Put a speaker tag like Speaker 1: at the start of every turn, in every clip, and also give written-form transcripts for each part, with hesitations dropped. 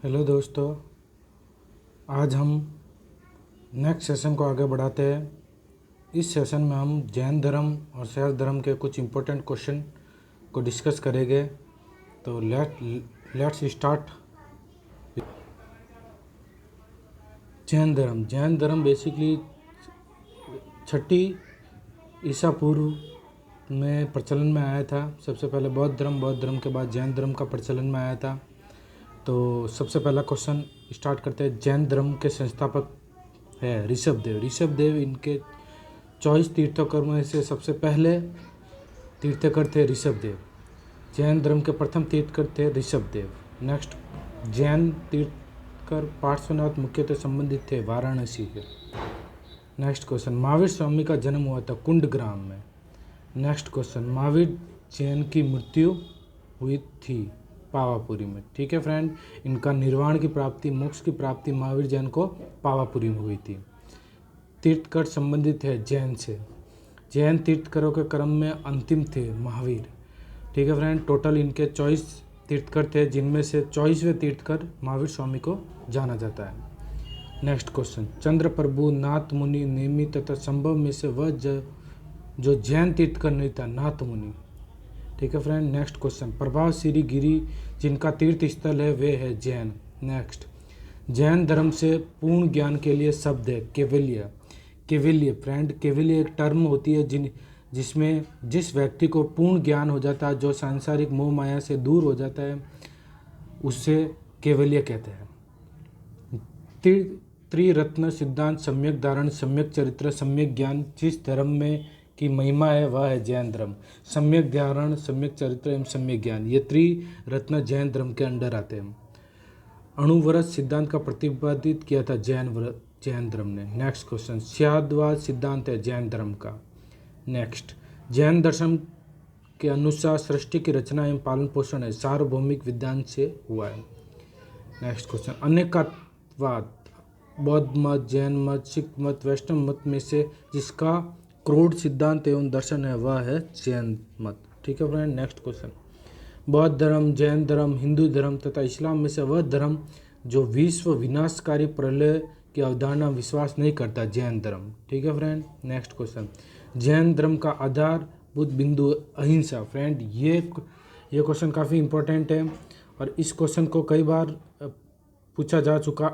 Speaker 1: Hello दोस्तों। आज हम नेक्स्ट सेशन को आगे बढ़ाते हैं। इस सेशन में हम जैन धर्म और शैव धर्म के कुछ इम्पोर्टेंट क्वेश्चन को डिस्कस करेंगे। तो लेट्स स्टार्ट। जैन धर्म बेसिकली छठी ईसा पूर्व में प्रचलन में आया था। सबसे पहले बौद्ध धर्म के बाद जैन धर्म का प्रचलन में आया था। तो सबसे पहला क्वेश्चन स्टार्ट करते हैं। जैन धर्म के संस्थापक है ऋषभ देव इनके 24 तीर्थंकर में से सबसे पहले तीर्थंकर थे ऋषभ देव। जैन धर्म के प्रथम तीर्थंकर थे ऋषभ देव। नेक्स्ट, जैन तीर्थंकर पार्श्वनाथ मुख्यतः संबंधित थे वाराणसी के। नेक्स्ट क्वेश्चन, महावीर स्वामी का जन्म हुआ था कुंडग्राम में। नेक्स्ट क्वेश्चन, महावीर जैन की मृत्यु हुई थी पावापुरी में। ठीक है फ्रेंड, इनका निर्वाण की प्राप्ति, मोक्ष की प्राप्ति महावीर जैन को पावापुरी में हुई थी। तीर्थंकर संबंधित है जैन से। जैन तीर्थंकरों के क्रम में अंतिम थे महावीर। ठीक है फ्रेंड, टोटल इनके 24 तीर्थंकर थे, जिनमें से 24वें तीर्थंकर महावीर स्वामी को जाना जाता है। नेक्स्ट क्वेश्चन, चंद्र प्रभु नाथ मुनि नियमित तथा संभव में से वह जो जैन तीर्थंकर नहीं था नाथ मुनि। ठीक है फ्रेंड। नेक्स्ट क्वेश्चन, प्रभावश्री गिरी जिनका तीर्थ स्थल है वे है जैन। नेक्स्ट, जैन धर्म से पूर्ण ज्ञान के लिए शब्द है केवल्य। केवल्य फ्रेंड, केवल्य एक टर्म होती है जिसमें जिस व्यक्ति को पूर्ण ज्ञान हो जाता है, जो सांसारिक मोह माया से दूर हो जाता है, उससे केवल्य कहते हैं। त्रिरत्न सिद्धांत, सम्यक धारण, सम्यक चरित्र, सम्यक ज्ञान जिस धर्म में की महिमा है वह है जैन धर्म। सम्यक धारण, सम्यक चरित्र एवं सम्यक ज्ञान, ये त्रिरत्न जैन धर्म के अंडर आते हैं। अणुव्रत सिद्धांत का प्रतिपादित किया था जैन धर्म ने। नेक्स्ट क्वेश्चन, स्याद्वाद सिद्धांत है जैन धर्म का। नेक्स्ट, जैन दर्शन के अनुसार सृष्टि की रचना एवं पालन पोषण है सार्वभौमिक विद्वान से हुआ है। नेक्स्ट क्वेश्चन, अनेकत्ववाद बौद्ध मत, जैन मत, सिख मत, वैष्णव मत में से जिसका क्रोध सिद्धांत एवं दर्शन है वह है जैन मत। ठीक है फ्रेंड। नेक्स्ट क्वेश्चन, बौद्ध धर्म, जैन धर्म, हिंदू धर्म तथा इस्लाम में से वह धर्म जो विश्व विनाशकारी प्रलय की अवधारणा विश्वास नहीं करता जैन धर्म। ठीक है फ्रेंड। नेक्स्ट क्वेश्चन, जैन धर्म का आधारभूत बिंदु अहिंसा। फ्रेंड, ये क्वेश्चन काफ़ी इंपॉर्टेंट है और इस क्वेश्चन को कई बार पूछा जा चुका।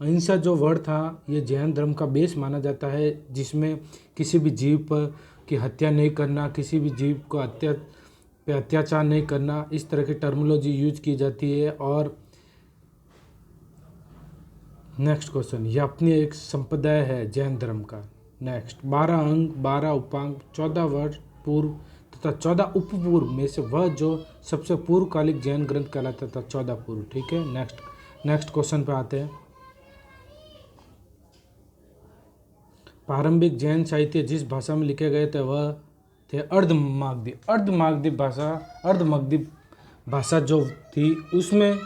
Speaker 1: अहिंसा जो वर्ड था ये जैन धर्म का बेस माना जाता है, जिसमें किसी भी जीव पर की हत्या नहीं करना, किसी भी जीव को अत्याचार नहीं करना, इस तरह की टर्मिनोलॉजी यूज की जाती है। और नेक्स्ट क्वेश्चन, यह अपनी एक संप्रदाय है जैन धर्म का। नेक्स्ट, 12 अंग, 12 उपांग, 14 वर्ष पूर्व तथा 14 उपपूर्व में से वह जो सबसे पूर्वकालिक जैन ग्रंथ कहलाता था 14 पूर्व। ठीक है। नेक्स्ट क्वेश्चन पे आते हैं। प्रारंभिक जैन साहित्य जिस भाषा में लिखे गए थे वह थे अर्धमागधी भाषा जो थी, उसमें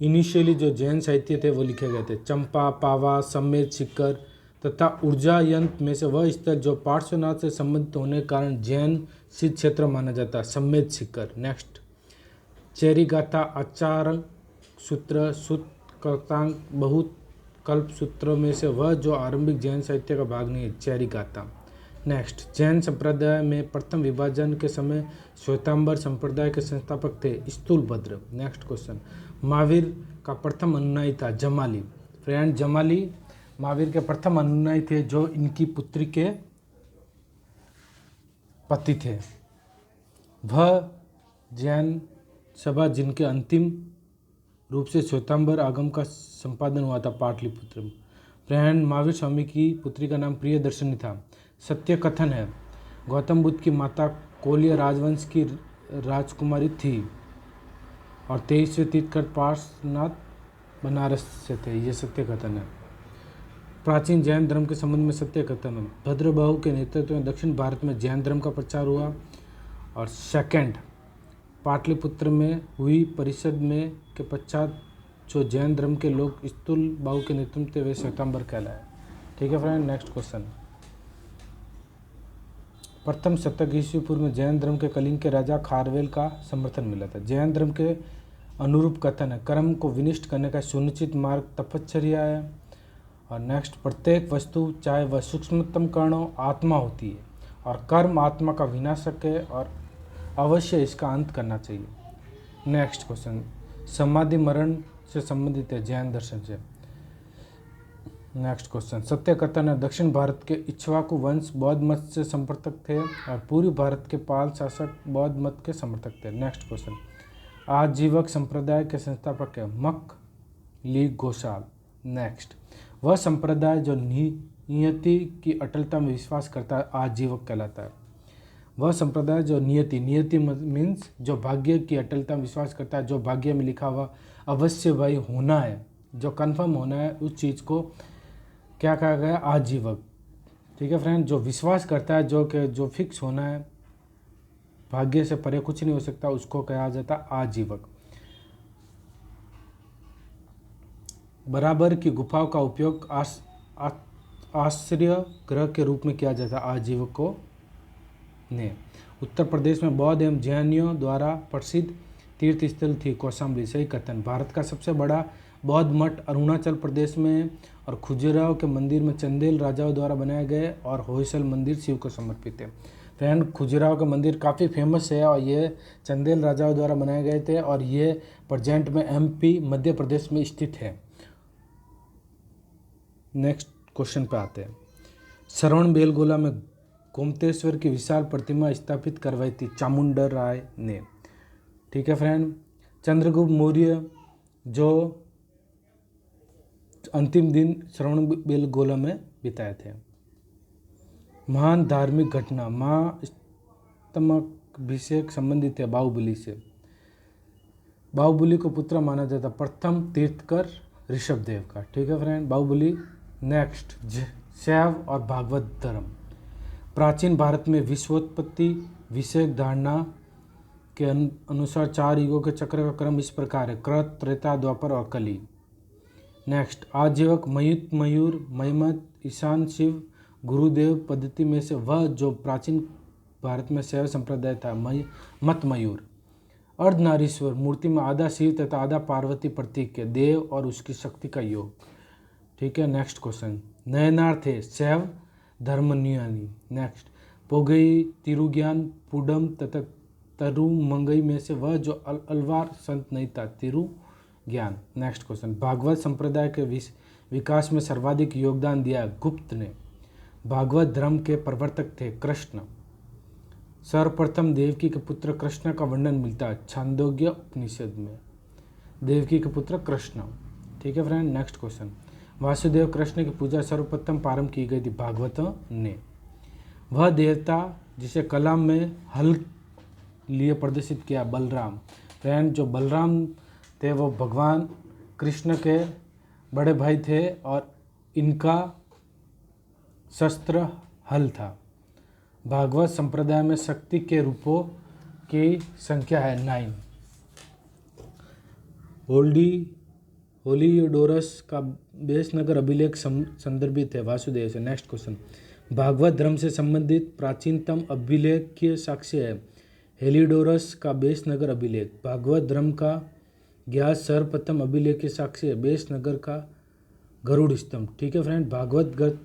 Speaker 1: इनिशियली जो जैन साहित्य थे वो लिखे गए थे। चंपा, पावा, सम्मेद शिखर तथा ऊर्जा यंत्र में से वह स्थल जो पार्श्वनाथ से संबंधित होने के कारण जैन सिद्ध क्षेत्र माना जाता है सम्मेद शिखर। नेक्स्ट, चेरिगाथा, आचार सूत्र, सुत कर्तांग, बहुत कल्प सूत्रों में से वह जो आरंभिक जैन साहित्य का भाग नहीं है चेरिगाथा। नेक्स्ट, जैन संप्रदाय में प्रथम विभाजन के समय श्वेतांबर संप्रदाय के संस्थापक थे स्थूलभद्र। नेक्स्ट क्वेश्चन, महावीर का प्रथम अनुयायी था जमाली। फ्रेंड, जमाली महावीर के प्रथम अनुयायी थे जो इनकी पुत्री के पति थे। वह जैन सभा जिनके अंतिम रूप से श्वेतांबर आगम का संपादन हुआ था पाटलिपुत्र में। फ्रेंड, महावीर स्वामी की पुत्री का नाम प्रियदर्शनी था। सत्य कथन है गौतम बुद्ध की माता कोलिय राजवंश की राजकुमारी थी और 23वें तीर्थंकर पार्श्वनाथ बनारस से थे। ये सत्य कथन है। प्राचीन जैन धर्म के संबंध में सत्य कथन है भद्रबाहु के नेतृत्व में दक्षिण भारत में जैन धर्म का प्रचार हुआ। और सेकंड, पाटलिपुत्र में हुई परिषद में के पश्चात जो जैन धर्म के लोग स्थूल बाहु के नेतृत्व वे श्वेतांबर कहलाए। ठीक है फ्रेंड। नेक्स्ट क्वेश्चन, प्रथम शतक ईस्वी पूर्व में जैन धर्म के कलिंग के राजा खारवेल का समर्थन मिला था। जैन धर्म के अनुरूप कथन है, कर्म को विनिष्ट करने का सुनिश्चित मार्ग तपश्चर्या है। और नेक्स्ट, प्रत्येक वस्तु चाहे वह सूक्ष्मतम कण हो आत्मा होती है और कर्म आत्मा का विनाशक है और अवश्य इसका अंत करना चाहिए। नेक्स्ट क्वेश्चन, समाधि मरण से संबंधित है जैन दर्शन से। नेक्स्ट क्वेश्चन, सत्य कथन है दक्षिण भारत के इक्ष्वाकु वंश बौद्ध मत से समर्थक थे और पूर्वी भारत के पाल शासक बौद्ध मत के समर्थक थे। नेक्स्ट क्वेश्चन, आजीवक संप्रदाय के संस्थापक है मक ली गोसाल। नेक्स्ट, वह संप्रदाय जो नियति की अटलता में विश्वास करता है आजीवक कहलाता है। वह संप्रदाय जो नियति मीन्स जो भाग्य की अटलता में विश्वास करता है, जो भाग्य में लिखा हुआ अवश्य भाई होना है, जो कन्फर्म होना है, उस चीज़ को क्या कहा गया, आजीवक। ठीक है फ्रेंड, जो विश्वास करता है जो फिक्स होना है, भाग्य से परे कुछ नहीं हो सकता, उसको कहा जाता है आजीवक। बराबर की गुफाओं का उपयोग आश्रय गृह के रूप में किया जाता है आजीवकों ने। उत्तर प्रदेश में बौद्ध एवं जैनियों द्वारा प्रसिद्ध तीर्थ स्थल थी कौशाम्बी। सही कथन। भारत का सबसे बड़ा बौद्ध मठ अरुणाचल प्रदेश में और खजुराहो के मंदिर में चंदेल राजाओं द्वारा बनाए गए और होयसल मंदिर शिव को समर्पित है। फ्रेंड, खजुराहो का मंदिर काफ़ी फेमस है और ये चंदेल राजाओं द्वारा बनाए गए थे और ये प्रेजेंट में MP मध्य प्रदेश में स्थित है। नेक्स्ट क्वेश्चन पे आते हैं। श्रवण बेलगोला में गोमतेश्वर की विशाल प्रतिमा स्थापित करवाई थी चामुंडा राय ने। ठीक है फ्रेंड, चंद्रगुप्त मौर्य जो अंतिम दिन श्रवण बेलगोला में बिताए थे। महान धार्मिक घटना, महास्तमभिषेक संबंधित है बाहुबली से। बाहुबली को पुत्र माना जाता प्रथम तीर्थकर ऋषभदेव का। ठीक है फ्रेंड, बाहुबली। नेक्स्ट, शैव और भागवत धर्म। प्राचीन भारत में विश्वोत्पत्ति विषयक धारणा के अनुसार 4 युगों के चक्र का क्रम इस प्रकार है, कृत, त्रेता, द्वापर और कली। नेक्स्ट, आजीवक, मयूत, मयूर, महिमत, ईशान, शिव, गुरुदेव पद्धति में से वह जो प्राचीन भारत में शैव संप्रदाय था मत मयूर। अर्धनारीश्वर, मूर्ति में आधा शिव तथा आधा पार्वती प्रतीक है, देव और उसकी शक्ति का योग। ठीक है। नेक्स्ट क्वेश्चन, नयनार थे शैव धर्मन्यानी। नेक्स्ट, पोगई, तिरुज्ञान, पुडम तथा तरुमंगई में से वह जो अलवार संत नहीं था, तिरुज्ञान। नेक्स्ट क्वेश्चन, भागवत संप्रदाय के विकास में सर्वाधिक योगदान दिया गुप्त ने। भागवत धर्म के प्रवर्तक थे कृष्ण। सर्वप्रथम देवकी के पुत्र कृष्ण का वर्णन मिलता है छांदोग्य उपनिषद में, देवकी के पुत्र कृष्ण। ठीक है friend. Next question, Vasudev Krishna की पूजा सर्वप्रथम प्रारंभ की गई थी भागवत ने। वह देवता जिसे कला में हल लिए प्रदर्शित किया बलराम। फ्रेंड, जो बलराम थे वो भगवान कृष्ण के बड़े भाई थे और इनका शस्त्र हल था। भागवत संप्रदाय में शक्ति के रूपों की संख्या है 9। होलियोडोरस का बेसनगर अभिलेख संदर्भित है वासुदेव से। नेक्स्ट क्वेश्चन, भागवत धर्म से संबंधित प्राचीनतम अभिलेखीय साक्ष्य है हेलियोडोरस का बेसनगर अभिलेख। भागवत धर्म का ज्ञात सर्वप्रथम अभिलेखीय साक्ष्य है बेसनगर का गरुड़ स्तंभ। ठीक है फ्रेंड, भागवत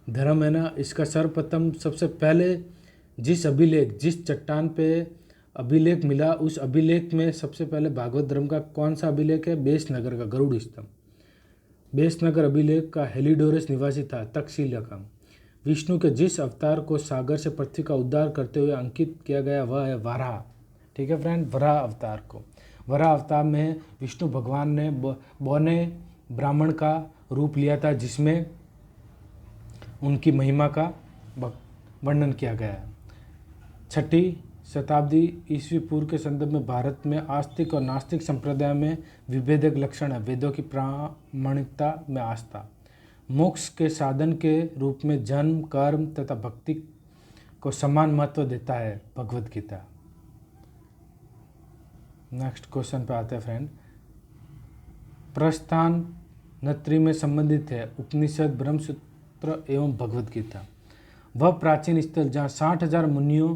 Speaker 1: धर्म है ना, इसका सर्वप्रथम सबसे पहले जिस चट्टान पे अभिलेख मिला उस अभिलेख में सबसे पहले भागवत धर्म का कौन सा अभिलेख है, बेसनगर का गरुड़ स्तंभ। बेसनगर अभिलेख का हेलियोडोरस निवासी था तक्षशिला का। विष्णु के जिस अवतार को सागर से पृथ्वी का उद्धार करते हुए अंकित किया गया वह है वराह। ठीक है फ्रेंड, वराह अवतार को। वराह अवतार में विष्णु भगवान ने बौने ब्राह्मण का रूप लिया था जिसमें उनकी महिमा का वर्णन किया गया है। 6वीं शताब्दी ईस्वी पूर्व के संदर्भ में भारत में आस्तिक और नास्तिक संप्रदाय में विभेदक लक्षण है वेदों की प्रामाणिकता में आस्था। मोक्ष के साधन के रूप में जन्म, कर्म तथा भक्ति को समान महत्व देता है भगवद गीता। नेक्स्ट क्वेश्चन पे आते हैं फ्रेंड, प्रस्थान नत्री में संबंधित है उपनिषद, ब्रह्मसूत्र एवं भगवद गीता। वह प्राचीन स्थल जहाँ 60,000 मुनियों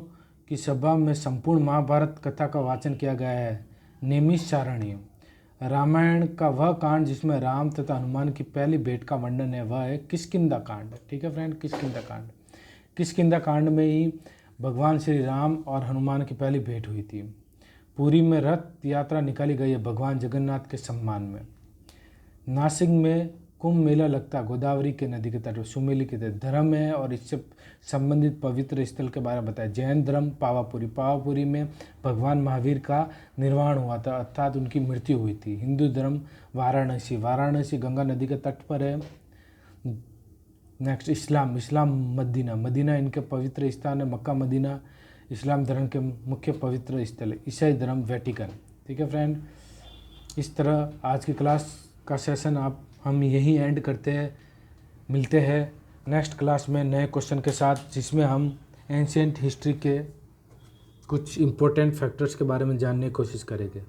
Speaker 1: की सभा में संपूर्ण महाभारत कथा का वाचन किया गया है नैमिषारण्य। रामायण का वह कांड जिसमें राम तथा हनुमान की पहली भेंट का वर्णन है वह है किष्किंधा कांड। ठीक है फ्रेंड, किष्किंधा कांड। किष्किंधा कांड में ही भगवान श्री राम और हनुमान की पहली भेंट हुई थी। पुरी में रथ यात्रा निकाली गई है भगवान जगन्नाथ के सम्मान में। नासिक में कुंभ मेला लगता है गोदावरी के नदी के तट, सुमेली के तट। धर्म है और इससे संबंधित पवित्र स्थल के बारे में बताया। जैन धर्म पावापुरी। पावापुरी में भगवान महावीर का निर्वाण हुआ था, अर्थात उनकी मृत्यु हुई थी। हिंदू धर्म वाराणसी। वाराणसी गंगा नदी के तट पर है। नेक्स्ट इस्लाम। इस्लाम मदीना। मदीना इनके पवित्र स्थान है। मक्का मदीना इस्लाम धर्म के मुख्य पवित्र स्थल है। ईसाई धर्म वेटिकन। ठीक है फ्रेंड, इस तरह आज की क्लास का सेशन हम यहीं एंड करते हैं। मिलते हैं नेक्स्ट क्लास में नए क्वेश्चन के साथ, जिसमें हम एंशिएंट हिस्ट्री के कुछ इम्पोर्टेंट फैक्टर्स के बारे में जानने की कोशिश करेंगे।